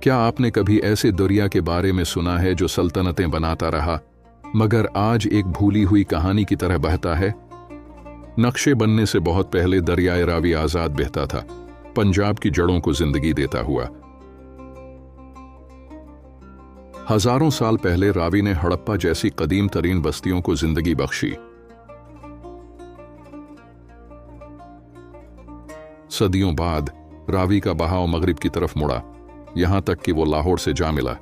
क्या आपने कभी ऐसे दरिया के बारे में सुना है जो सल्तनतें बनाता रहा मगर आज एक भूली हुई कहानी की तरह बहता है? नक्शे बनने से बहुत पहले दरियाए रावी आजाद बहता था, पंजाब की जड़ों को जिंदगी देता हुआ। हजारों साल पहले रावी ने हड़प्पा जैसी कदीम तरीन बस्तियों को जिंदगी बख्शी। सदियों बाद रावी का बहाव मगरिब की तरफ मुड़ा, यहां तक कि वो लाहौर से जा मिला।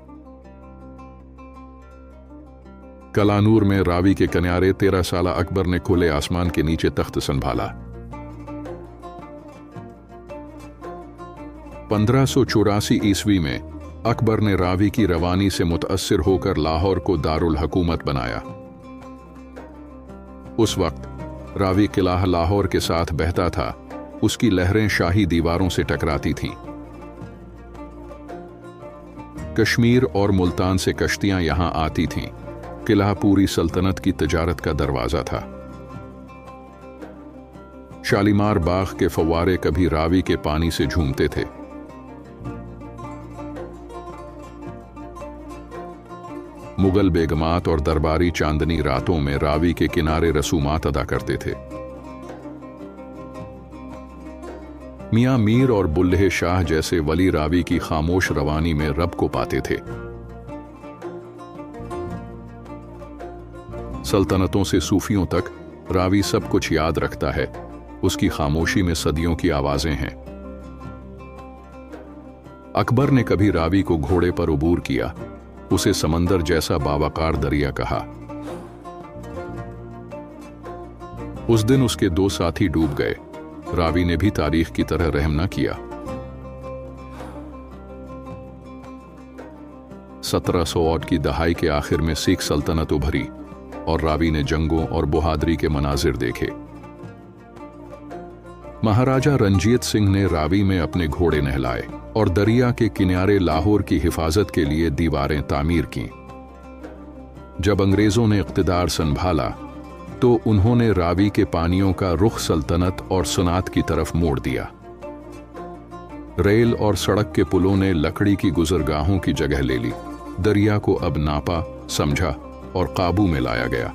कलानूर में रावी के किनारे 13 साला अकबर ने खुले आसमान के नीचे तख्त संभाला। 1584 ईस्वी में अकबर ने रावी की रवानी से मुतअस्सिर होकर लाहौर को दारुल हुकूमत बनाया। उस वक्त रावी किला लाहौर के साथ बहता था, उसकी लहरें शाही दीवारों से टकराती थीं। कश्मीर और मुल्तान से कश्तियां यहां आती थीं। किला पूरी सल्तनत की तजारत का दरवाजा था। शालीमार बाग के फव्वारे कभी रावी के पानी से झूमते थे। मुगल बेगमात और दरबारी चांदनी रातों में रावी के किनारे रसूमात अदा करते थे। मियां मीर और बुल्ले शाह जैसे वली रावी की खामोश रवानी में रब को पाते थे। सल्तनतों से सूफियों तक रावी सब कुछ याद रखता है, उसकी खामोशी में सदियों की आवाजें हैं। अकबर ने कभी रावी को घोड़े पर उबूर किया, उसे समंदर जैसा बावकार दरिया कहा। उस दिन उसके 2 साथी डूब गए, रावी ने भी तारीख की तरह रहम न किया। 1700 की दहाई के आखिर में सिख सल्तनत उभरी और रावी ने जंगों और बहादुरी के मनाजिर देखे। महाराजा रंजीत सिंह ने रावी में अपने घोड़े नहलाए और दरिया के किनारे लाहौर की हिफाजत के लिए दीवारें तामीर की। जब अंग्रेजों ने इख्तिदार संभाला तो उन्होंने रावी के पानियों का रुख सल्तनत और सुनात की तरफ मोड़ दिया। रेल और सड़क के पुलों ने लकड़ी की गुजरगाहों की जगह ले ली। दरिया को अब नापा, समझा और काबू में लाया गया।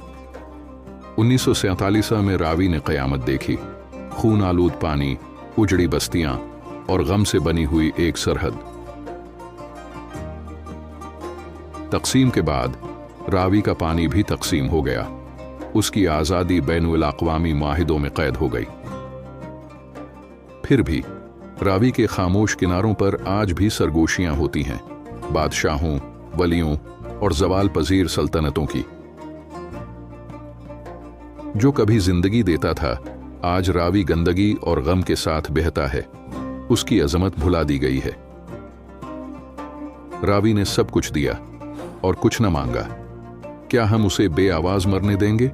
1947 में रावी ने कयामत देखी। खून आलूद पानी, उजड़ी बस्तियां और गम से बनी हुई एक सरहद। तकसीम के बाद रावी का पानी भी तकसीम हो गया। उसकी आजादी बैनुल अक़वामी माहिदों में कैद हो गई। फिर भी रावी के खामोश किनारों पर आज भी सरगोशियां होती हैं, बादशाहों, वलियों और जवाल पजीर सल्तनतों की। जो कभी जिंदगी देता था, आज रावी गंदगी और गम के साथ बहता है। उसकी अजमत भुला दी गई है। रावी ने सब कुछ दिया और कुछ न मांगा। क्या हम उसे बेआवाज मरने देंगे?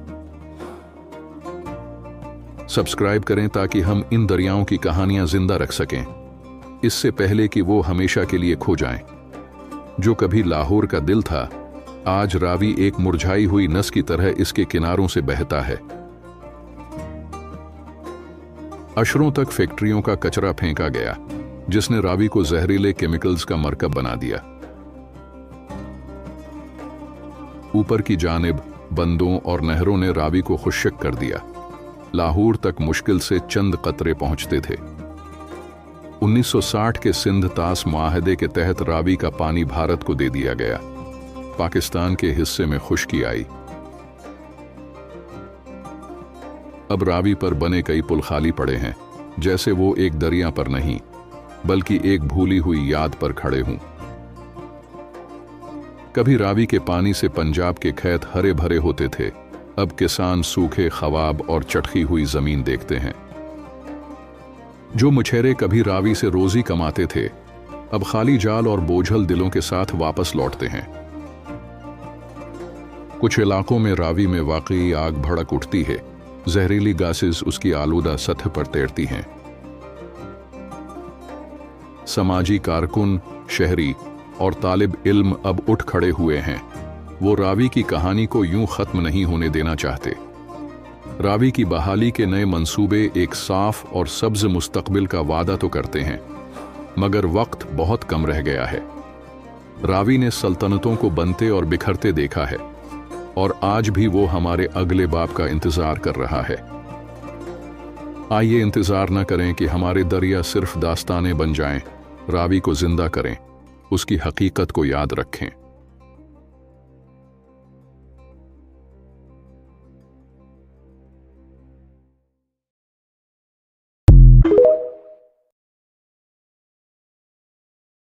सब्सक्राइब करें ताकि हम इन दरियाओं की कहानियां जिंदा रख सकें, इससे पहले कि वो हमेशा के लिए खो जाएं। जो कभी लाहौर का दिल था, आज रावी एक मुरझाई हुई नस की तरह इसके किनारों से बहता है। अशरों तक फैक्ट्रियों का कचरा फेंका गया, जिसने रावी को जहरीले केमिकल्स का मरकब बना दिया। ऊपर की जानिब बंदों और नहरों ने रावी को खुश्क कर दिया। लाहौर तक मुश्किल से चंद कतरे पहुंचते थे। 1960 के सिंध तास मुआहदे के तहत रावी का पानी भारत को दे दिया गया। पाकिस्तान के हिस्से में खुश्की आई। अब रावी पर बने कई पुल खाली पड़े हैं, जैसे वो एक दरिया पर नहीं बल्कि एक भूली हुई याद पर खड़े हों। कभी रावी के पानी से पंजाब के खेत हरे भरे होते थे, अब किसान सूखे खवाब और चटकी हुई जमीन देखते हैं। जो मछेरे कभी रावी से रोजी कमाते थे, अब खाली जाल और बोझल दिलों के साथ वापस लौटते हैं। कुछ इलाकों में रावी में वाकई आग भड़क उठती है, जहरीली गासेस उसकी आलूदा सतह पर तैरती हैं। समाजी कारकुन, शहरी और तालिब इल्म अब उठ खड़े हुए हैं। वो रावी की कहानी को यूं खत्म नहीं होने देना चाहते। रावी की बहाली के नए मंसूबे एक साफ और सब्ज मुस्तकबिल का वादा तो करते हैं, मगर वक्त बहुत कम रह गया है। रावी ने सल्तनतों को बनते और बिखरते देखा है, और आज भी वो हमारे अगले बाप का इंतजार कर रहा है। आइए इंतजार न करें कि हमारे दरिया सिर्फ दास्तानें बन जाएं, रावी को जिंदा करें, उसकी हकीकत को याद रखें।